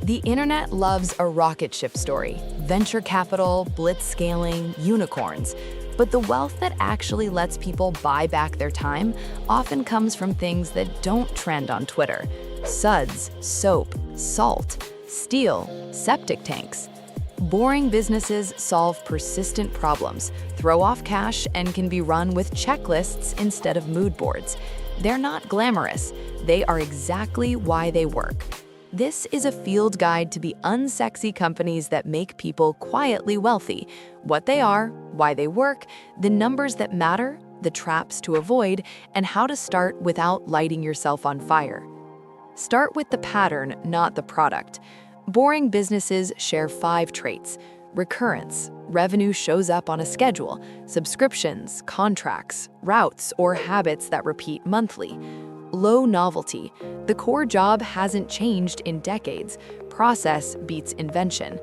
The internet loves a rocket ship story, venture capital, blitz scaling, unicorns. But the wealth that actually lets people buy back their time often comes from things that don't trend on Twitter. Suds, soap, salt, steel, septic tanks. Boring businesses solve persistent problems, throw off cash, and can be run with checklists instead of mood boards. They're not glamorous. They are exactly why they work. This is a field guide to the unsexy companies that make people quietly wealthy, what they are, why they work, the numbers that matter, the traps to avoid, and how to start without lighting yourself on fire. Start with the pattern, not the product. Boring businesses share 5 traits: recurrence, revenue shows up on a schedule, subscriptions, contracts, routes, or habits that repeat monthly. Low novelty, the core job hasn't changed in decades, process beats invention.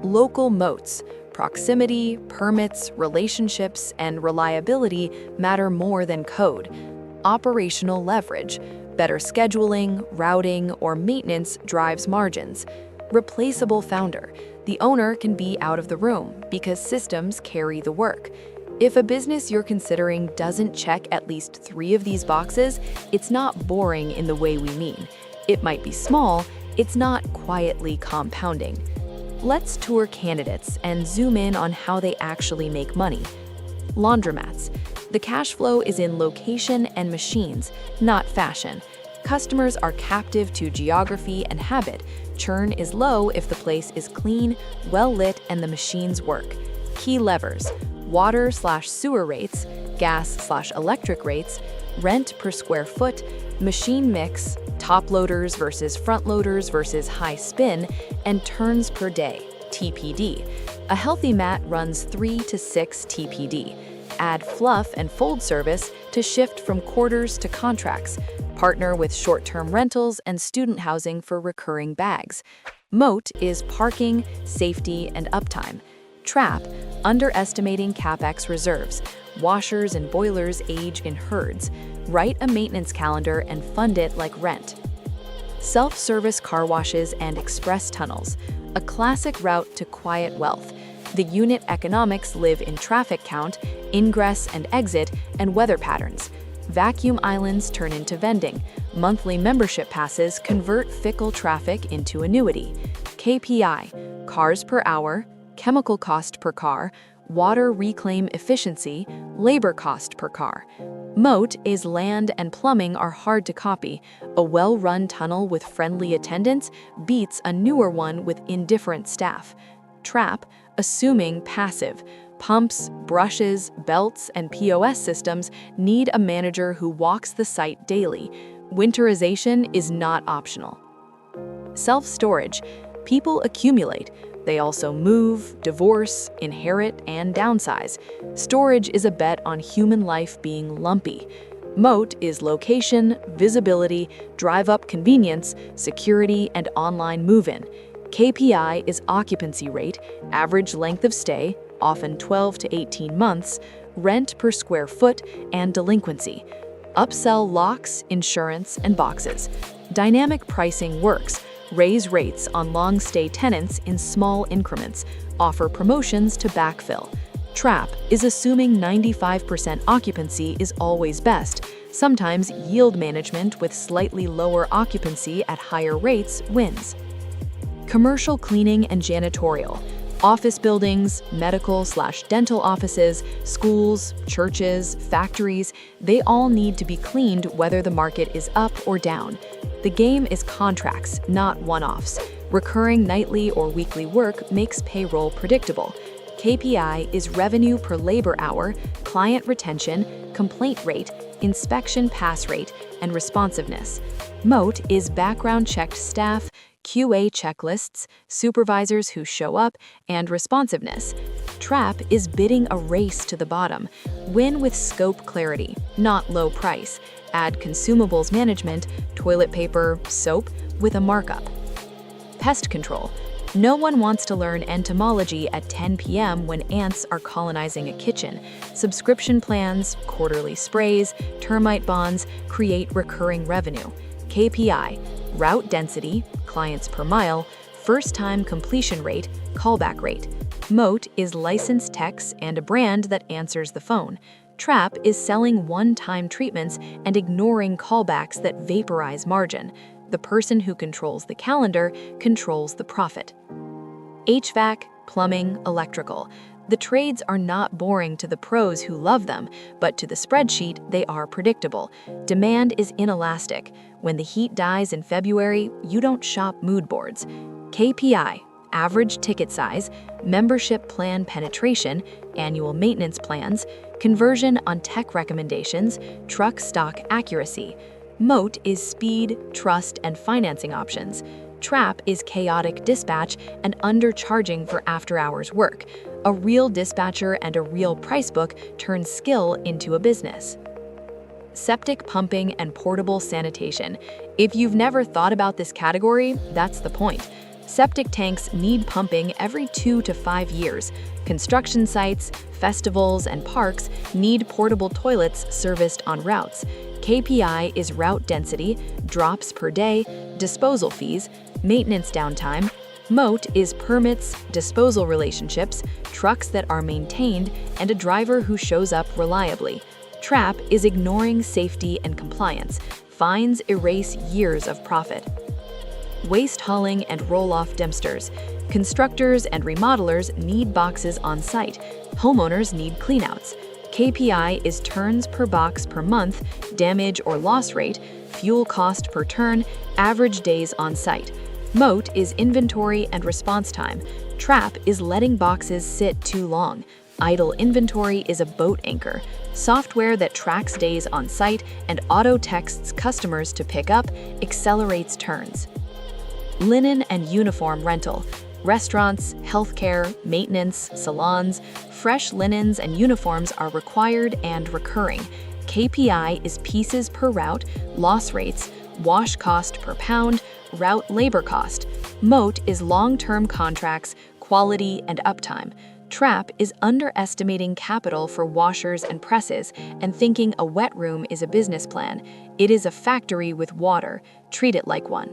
Local moats, proximity, permits, relationships, and reliability matter more than code. Operational leverage, better scheduling, routing, or maintenance drives margins. Replaceable founder, the owner can be out of the room because systems carry the work. If a business you're considering doesn't check at least 3 of these boxes, it's not boring in the way we mean. It might be small, it's not quietly compounding. Let's tour candidates and zoom in on how they actually make money. Laundromats. The cash flow is in location and machines, not fashion. Customers are captive to geography and habit. Churn is low if the place is clean, well-lit, and the machines work. Key levers: water/sewer rates, gas/electric rates, rent per square foot, machine mix, top loaders versus front loaders versus high spin, and turns per day, TPD. A healthy mat runs 3 to 6 TPD. Add fluff and fold service to shift from quarters to contracts. Partner with short-term rentals and student housing for recurring bags. Moat is parking, safety, and uptime. Trap, underestimating CapEx reserves. Washers and boilers age in herds. Write a maintenance calendar and fund it like rent. Self-service car washes and express tunnels, a classic route to quiet wealth. The unit economics live in traffic count, ingress and exit, and weather patterns. Vacuum islands turn into vending. Monthly membership passes convert fickle traffic into annuity. KPI, cars per hour, chemical cost per car, water reclaim efficiency, labor cost per car. Moat is land and plumbing are hard to copy. A well-run tunnel with friendly attendants beats a newer one with indifferent staff. Trap, assuming passive. Pumps, brushes, belts, and POS systems need a manager who walks the site daily. Winterization is not optional. Self-storage. People accumulate. They also move, divorce, inherit, and downsize. Storage is a bet on human life being lumpy. Moat is location, visibility, drive-up convenience, security, and online move-in. KPI is occupancy rate, average length of stay, often 12 to 18 months, rent per square foot, and delinquency. Upsell locks, insurance, and boxes. Dynamic pricing works. Raise rates on long-stay tenants in small increments. Offer promotions to backfill. Trap is assuming 95% occupancy is always best. Sometimes yield management with slightly lower occupancy at higher rates wins. Commercial cleaning and janitorial. Office buildings, medical/dental offices, schools, churches, factories, they all need to be cleaned whether the market is up or down. The game is contracts, not one-offs. Recurring nightly or weekly work makes payroll predictable. KPI is revenue per labor hour, client retention, complaint rate, inspection pass rate, and responsiveness. Moat is background-checked staff, QA checklists, supervisors who show up, and responsiveness. Trap is bidding a race to the bottom. Win with scope clarity, not low price. Add consumables management, toilet paper, soap, with a markup. Pest control. No one wants to learn entomology at 10 p.m. when ants are colonizing a kitchen. Subscription plans, quarterly sprays, termite bonds create recurring revenue. KPI, route density, clients per mile, first-time completion rate, callback rate. Moat is licensed techs and a brand that answers the phone. Trap is selling one-time treatments and ignoring callbacks that vaporize margin. The person who controls the calendar controls the profit. HVAC, plumbing, electrical. The trades are not boring to the pros who love them, but to the spreadsheet, they are predictable. Demand is inelastic. When the heat dies in February, you don't shop mood boards. KPI, average ticket size, membership plan penetration, annual maintenance plans, conversion on tech recommendations, truck stock accuracy. Moat is speed, trust, and financing options. Trap is chaotic dispatch and undercharging for after-hours work. A real dispatcher and a real price book turn skill into a business. Septic pumping and portable sanitation. If you've never thought about this category, that's the point. Septic tanks need pumping every 2 to 5 years. Construction sites, festivals, and parks need portable toilets serviced on routes. KPI is route density, drops per day, disposal fees, maintenance downtime. Moat is permits, disposal relationships, trucks that are maintained, and a driver who shows up reliably. Trap is ignoring safety and compliance. Fines erase years of profit. Waste hauling and roll-off dumpsters. Constructors and remodelers need boxes on site. Homeowners need cleanouts. KPI is turns per box per month, damage or loss rate, fuel cost per turn, average days on site. Moat is inventory and response time. Trap is letting boxes sit too long. Idle inventory is a boat anchor. Software that tracks days on site and auto-texts customers to pick up accelerates turns. Linen and uniform rental. Restaurants, healthcare, maintenance, salons, fresh linens and uniforms are required and recurring. KPI is pieces per route, loss rates, wash cost per pound, route labor cost. Moat is long-term contracts, quality, and uptime. Trap is underestimating capital for washers and presses and thinking a wet room is a business plan. It is a factory with water. Treat it like one.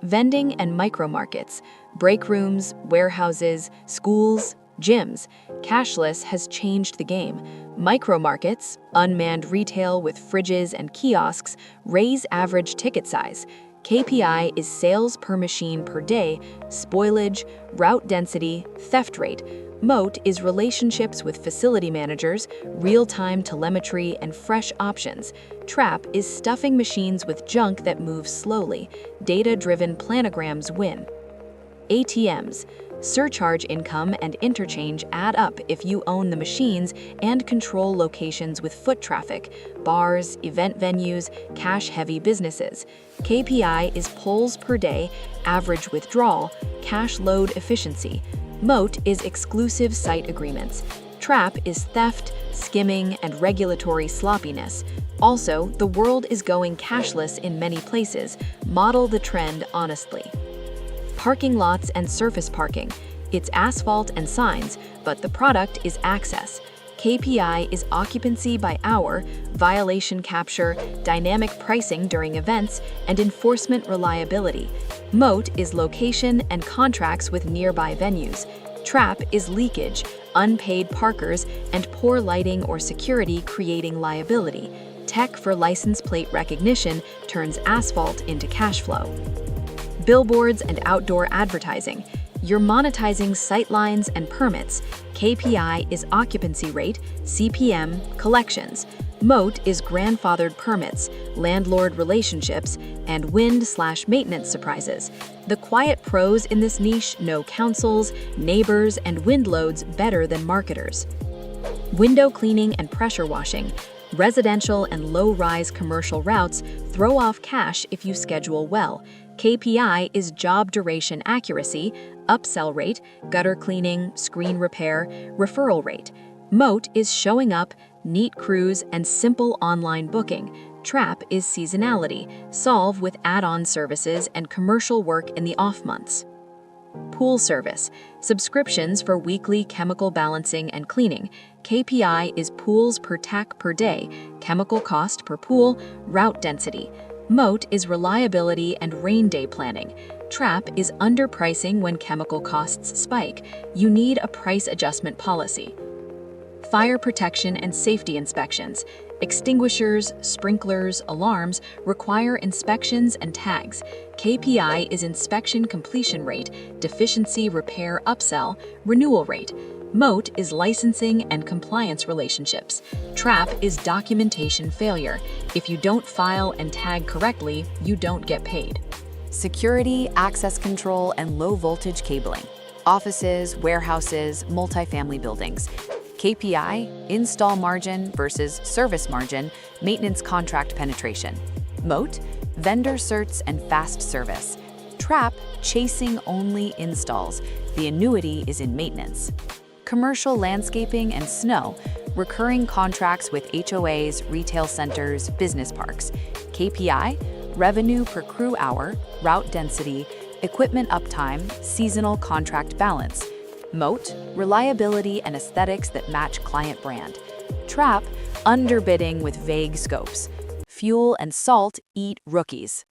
Vending and micro-markets, break rooms, warehouses, schools, gyms. Cashless has changed the game. Micro-markets, unmanned retail with fridges and kiosks, raise average ticket size. KPI is sales per machine per day, spoilage, route density, theft rate. Moat is relationships with facility managers, real-time telemetry, and fresh options. Trap is stuffing machines with junk that moves slowly. Data-driven planograms win. ATMs. Surcharge income and interchange add up if you own the machines and control locations with foot traffic, bars, event venues, cash-heavy businesses. KPI is pulls per day, average withdrawal, cash load efficiency. Moat is exclusive site agreements. Trap is theft, skimming, and regulatory sloppiness. Also, the world is going cashless in many places. Model the trend honestly. Parking lots and surface parking. It's asphalt and signs, but the product is access. KPI is occupancy by hour, violation capture, dynamic pricing during events, and enforcement reliability. Moat is location and contracts with nearby venues. Trap is leakage, unpaid parkers, and poor lighting or security creating liability. Tech for license plate recognition turns asphalt into cash flow. Billboards and outdoor advertising. You're monetizing sightlines and permits. KPI is occupancy rate, CPM, collections. Moat is grandfathered permits, landlord relationships, and wind/maintenance surprises. The quiet pros in this niche know councils, neighbors, and wind loads better than marketers. Window cleaning and pressure washing. Residential and low-rise commercial routes throw off cash if you schedule well. KPI is job duration accuracy, upsell rate, gutter cleaning, screen repair, referral rate. Moat is showing up, neat crews, and simple online booking. Trap is seasonality, solve with add-on services and commercial work in the off months. Pool service, subscriptions for weekly chemical balancing and cleaning. KPI is pools per tack per day, chemical cost per pool, route density. Moat is reliability and rain day planning. Trap is underpricing when chemical costs spike. You need a price adjustment policy. Fire protection and safety inspections. Extinguishers, sprinklers, alarms require inspections and tags. KPI is inspection completion rate, deficiency repair upsell, renewal rate. Moat is licensing and compliance relationships. Trap is documentation failure. If you don't file and tag correctly, you don't get paid. Security, access control, and low-voltage cabling. Offices, warehouses, multifamily buildings. KPI, install margin versus service margin, maintenance contract penetration. Moat, vendor certs and fast service. Trap, chasing only installs. The annuity is in maintenance. Commercial landscaping and snow, recurring contracts with HOAs, retail centers, business parks. KPI, revenue per crew hour, route density, equipment uptime, seasonal contract balance. Moat, reliability and aesthetics that match client brand. Trap, underbidding with vague scopes. Fuel and salt eat rookies.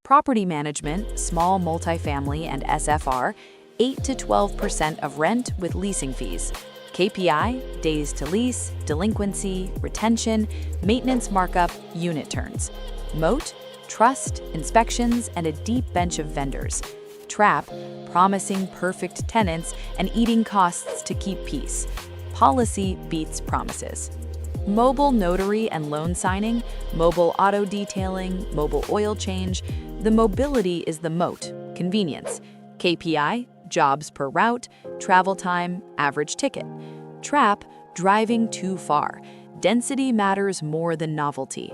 Property management, small multifamily and SFR, 8 to 12% of rent with leasing fees. KPI, days to lease, delinquency, retention, maintenance markup, unit turns. Moat, trust, inspections, and a deep bench of vendors. Trap, promising perfect tenants and eating costs to keep peace. Policy beats promises. Mobile notary and loan signing, mobile auto detailing, mobile oil change. The mobility is the moat, convenience. KPI, jobs per route, travel time, average ticket. Trap, driving too far. Density matters more than novelty.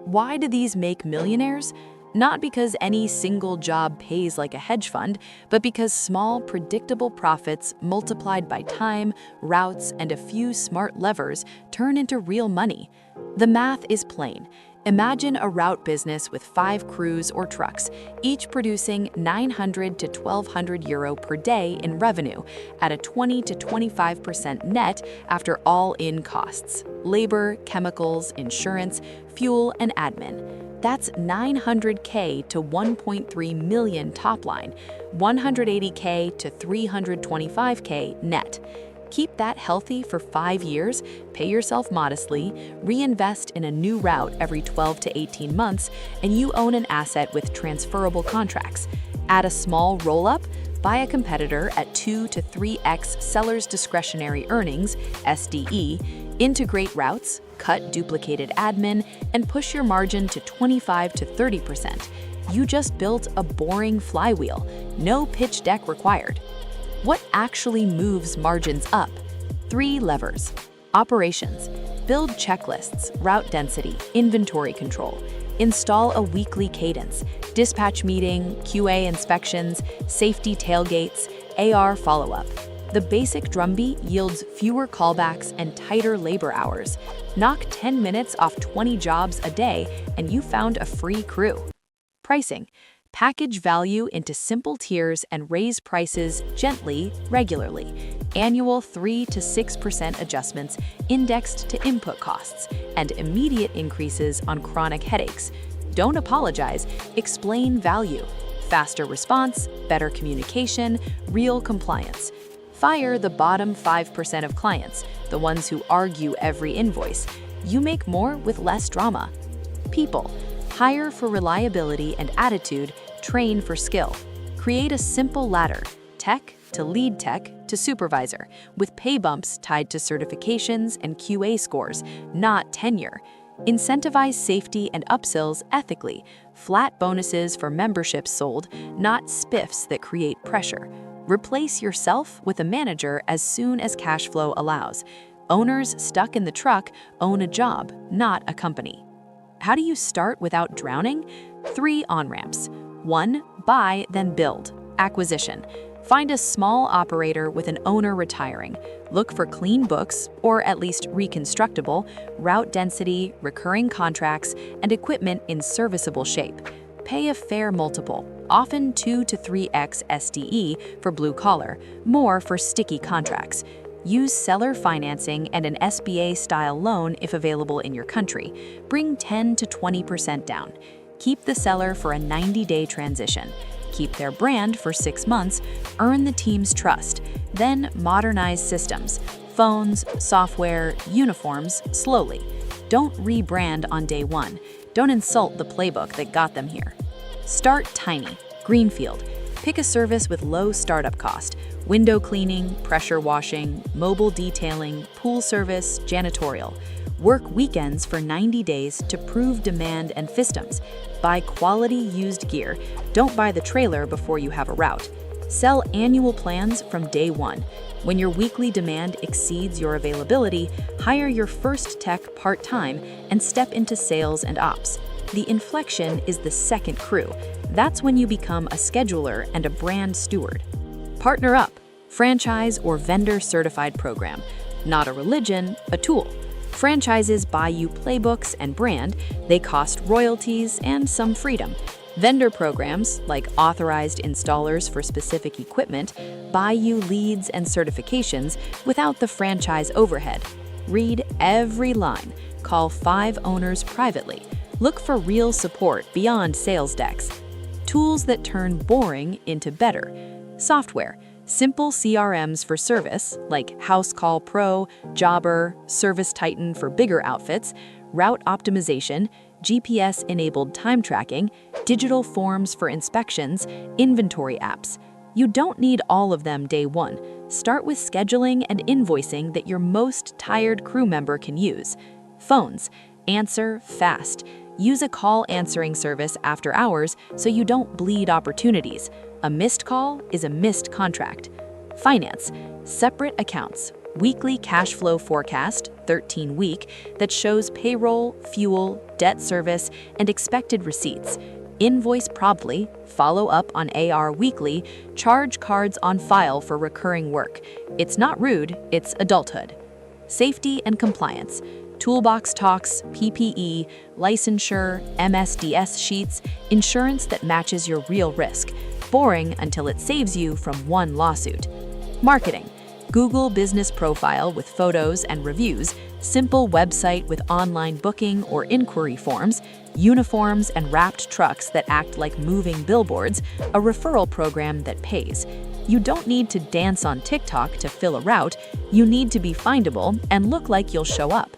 Why do these make millionaires? Not because any single job pays like a hedge fund, but because small, predictable profits multiplied by time, routes, and a few smart levers turn into real money. The math is plain. Imagine a route business with 5 crews or trucks, each producing 900 to 1,200 euro per day in revenue at a 20 to 25% net after all-in costs: labor, chemicals, insurance, fuel, and admin. That's 900K to 1.3 million top line, 180K to 325K net. Keep that healthy for 5 years, pay yourself modestly, reinvest in a new route every 12 to 18 months, and you own an asset with transferable contracts. Add a small roll-up, buy a competitor at 2 to 3x seller's discretionary earnings, SDE, integrate routes, cut duplicated admin, and push your margin to 25 to 30%. You just built a boring flywheel, no pitch deck required. What actually moves margins up? 3 levers. Operations. Build checklists, route density, inventory control. Install a weekly cadence, dispatch meeting, QA inspections, safety tailgates, AR follow-up. The basic drumbeat yields fewer callbacks and tighter labor hours. Knock 10 minutes off 20 jobs a day, and you found a free crew. Pricing. Package value into simple tiers and raise prices gently, regularly. Annual 3 to 6% adjustments indexed to input costs, and immediate increases on chronic headaches. Don't apologize, explain value. Faster response, better communication, real compliance. Fire the bottom 5% of clients, the ones who argue every invoice. You make more with less drama. People. Hire for reliability and attitude, train for skill. Create a simple ladder, tech to lead tech to supervisor, with pay bumps tied to certifications and QA scores, not tenure. Incentivize safety and upsells ethically, flat bonuses for memberships sold, not spiffs that create pressure. Replace yourself with a manager as soon as cash flow allows. Owners stuck in the truck own a job, not a company. How do you start without drowning? 3 on-ramps. 1, buy, then build. Acquisition. Find a small operator with an owner retiring. Look for clean books, or at least reconstructible, route density, recurring contracts, and equipment in serviceable shape. Pay a fair multiple, often 2 to 3x SDE for blue collar, more for sticky contracts. Use seller financing and an SBA-style loan if available in your country. Bring 10 to 20% down. Keep the seller for a 90-day transition. keep their brand for 6 months, earn the team's trust, then modernize systems, phones, software, uniforms, slowly. Don't rebrand on day one. Don't insult the playbook that got them here. Start tiny, greenfield. Pick a service with low startup cost: window cleaning, pressure washing, mobile detailing, pool service, janitorial. Work weekends for 90 days to prove demand and systems. Buy quality used gear. Don't buy the trailer before you have a route. Sell annual plans from day one. When your weekly demand exceeds your availability, hire your first tech part-time and step into sales and ops. The inflection is the second crew. That's when you become a scheduler and a brand steward. Partner up, franchise or vendor certified program. Not a religion, a tool. Franchises buy you playbooks and brand, they cost royalties and some freedom. Vendor programs, like authorized installers for specific equipment, buy you leads and certifications without the franchise overhead. Read every line. Call 5 owners privately. Look for real support beyond sales decks. Tools that turn boring into better. Software. Simple CRMs for service, like House Call Pro, Jobber, Service Titan for bigger outfits, route optimization, GPS-enabled time tracking, digital forms for inspections, inventory apps. You don't need all of them day one. Start with scheduling and invoicing that your most tired crew member can use. Phones. Answer fast. Use a call answering service after hours so you don't bleed opportunities. A missed call is a missed contract. Finance. Separate accounts. Weekly cash flow forecast, 13-week, that shows payroll, fuel, debt service, and expected receipts. Invoice promptly, follow up on AR weekly, charge cards on file for recurring work. It's not rude, it's adulthood. Safety and compliance. Toolbox talks, PPE, licensure, MSDS sheets, insurance that matches your real risk. Boring until it saves you from one lawsuit. Marketing. Google business profile with photos and reviews, simple website with online booking or inquiry forms, uniforms and wrapped trucks that act like moving billboards, a referral program that pays. You don't need to dance on TikTok to fill a route, you need to be findable and look like you'll show up.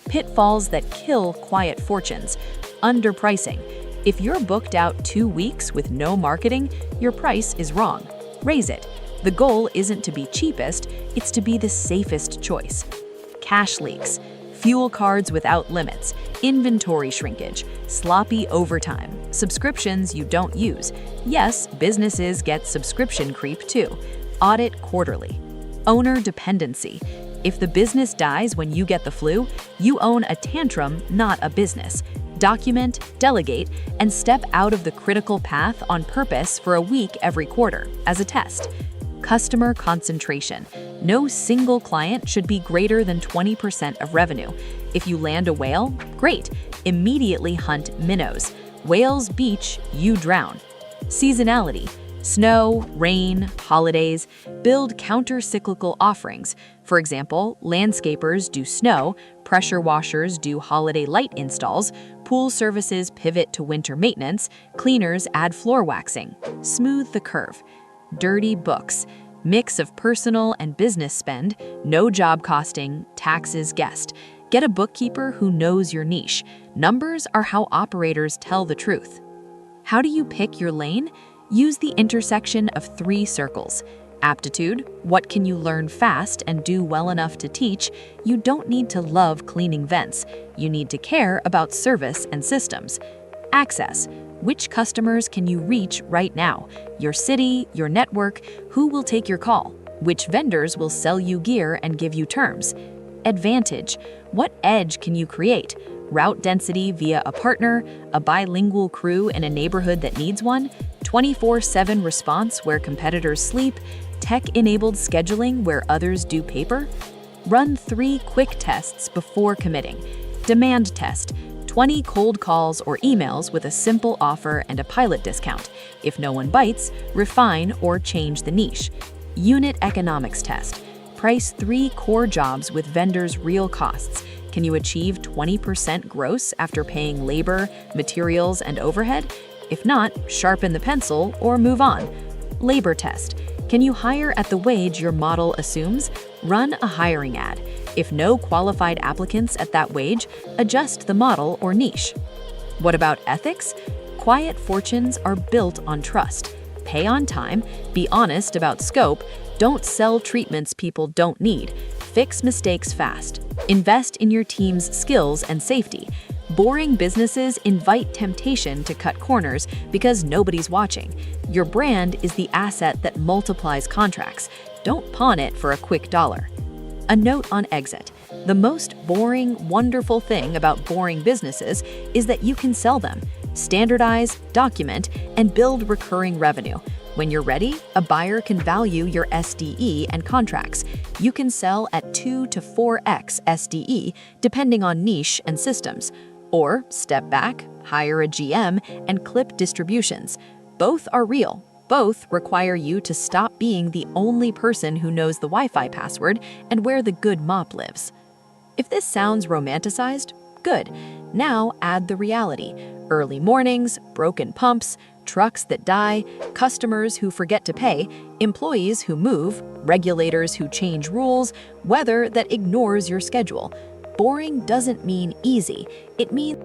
Pitfalls that kill quiet fortunes. Underpricing. If you're booked out 2 weeks with no marketing, your price is wrong. Raise it. The goal isn't to be cheapest, it's to be the safest choice. Cash leaks. Fuel cards without limits, inventory shrinkage, sloppy overtime, subscriptions you don't use. Yes, businesses get subscription creep too. Audit quarterly. Owner dependency. If the business dies when you get the flu, you own a tantrum, not a business. Document, delegate, and step out of the critical path on purpose for a week every quarter, as a test. Customer concentration. No single client should be greater than 20% of revenue. If you land a whale, great. Immediately hunt minnows. Whales beach, you drown. Seasonality. Snow, rain, holidays. Build counter-cyclical offerings. For example, landscapers do snow, pressure washers do holiday light installs, pool services pivot to winter maintenance, cleaners add floor waxing. Smooth the curve. Dirty books. Mix of personal and business spend, no job costing, taxes guessed. Get a bookkeeper who knows your niche. Numbers are how operators tell the truth. How do you pick your lane? Use the intersection of 3 circles. Aptitude, what can you learn fast and do well enough to teach? You don't need to love cleaning vents. You need to care about service and systems. Access, which customers can you reach right now? Your city, your network, who will take your call? Which vendors will sell you gear and give you terms? Advantage, what edge can you create? Route density via a partner, a bilingual crew in a neighborhood that needs one, 24/7 response where competitors sleep, tech-enabled scheduling where others do paper? Run 3 quick tests before committing. Demand test, 20 cold calls or emails with a simple offer and a pilot discount. If no one bites, refine or change the niche. Unit economics test, price 3 core jobs with vendors' real costs. Can you achieve 20% gross after paying labor, materials, and overhead? If not, sharpen the pencil or move on. Labor test. Can you hire at the wage your model assumes? Run a hiring ad. If no qualified applicants at that wage, adjust the model or niche. What about ethics? Quiet fortunes are built on trust. Pay on time, be honest about scope, don't sell treatments people don't need, fix mistakes fast, invest in your team's skills and safety. Boring businesses invite temptation to cut corners because nobody's watching. Your brand is the asset that multiplies contracts. Don't pawn it for a quick dollar. A note on exit. The most boring, wonderful thing about boring businesses is that you can sell them, standardize, document, and build recurring revenue. When you're ready, a buyer can value your SDE and contracts. You can sell at 2 to 4x SDE depending on niche and systems. Or step back, hire a GM, and clip distributions. Both are real. Both require you to stop being the only person who knows the Wi-Fi password and where the good mop lives. If this sounds romanticized, good. Now add the reality. Early mornings, broken pumps, trucks that die, customers who forget to pay, employees who move, regulators who change rules, weather that ignores your schedule. Boring doesn't mean easy. It means